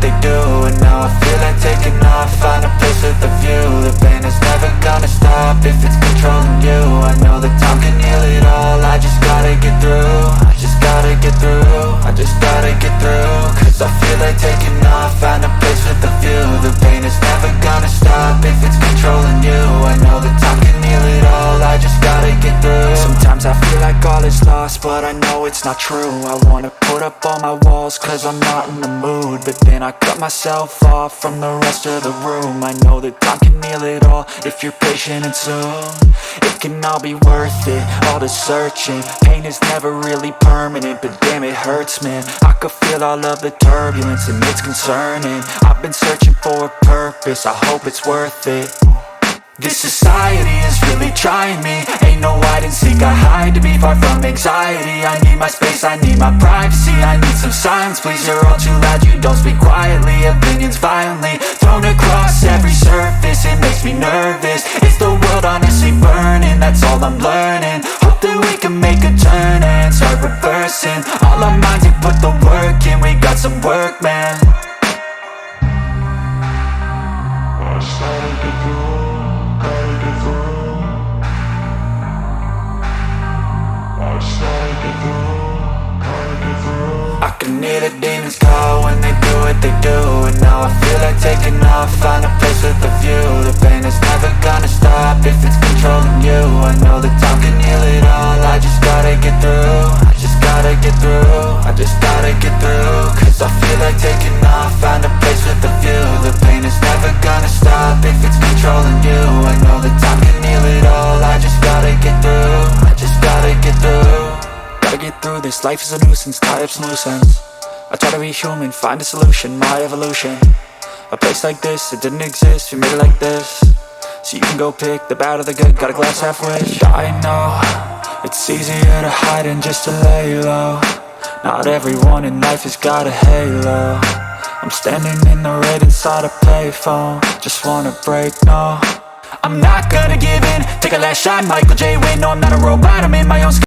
they do, and now I feel like taking off. Find a place with a view. The pain is never gonna stop if it's controlling you. I know that time can heal it all. I just gotta get through. I just gotta get through. I just gotta get through. Cause I feel like taking off. Find a place with a view. The pain is never gonna stop if it's controlling you. I know that time can heal it all. I just gotta get through. Sometimes I feel like all is lost, but I know it's not true. I wanna put up all my walls cause I'm not in the mood, but then I cut myself off from the rest of the room. I know that time can heal it all if you're patient and soon it can all be worth it, all the searching. Pain is never really permanent, but damn it hurts, man. I could feel all of the turbulence and it's concerning. I've been searching for a purpose, I hope it's worth it. This society is really trying me. Ain't no hide and seek, I hide to be far from anxiety. I need my space, I need my privacy. I need some silence, please, you're all too loud. You don't speak quietly, opinions violently thrown across every surface. It makes me nervous, it's the world honestly burning. That's all I'm learning, hope that we can make a turn and start reversing all our minds and put the work in. We got some work, man. I can hear the demons call when they do what they do, and now I feel like taking off. Find a place with a view. The pain is never gonna stop if it's controlling you. I know that time can heal it all. I just gotta get through. I just gotta get through. I just gotta get through. Cause I feel like taking off. Find a place with a view. The pain is never gonna stop if it's controlling you. I know that time can heal it all. I just gotta get through. I just gotta get through. Gotta get through this, life is a nuisance, tie up some loose ends. I try to be human, find a solution, my evolution. A place like this, it didn't exist, we made it like this. So you can go pick the bad or the good, got a glass halfway. I know, it's easier to hide than just to lay low. Not everyone in life has got a halo. I'm standing in the red inside a payphone. Just wanna break, no, I'm not gonna give in. Take a last shot, Michael J. Win. No, I'm not a robot, I'm in my own skin.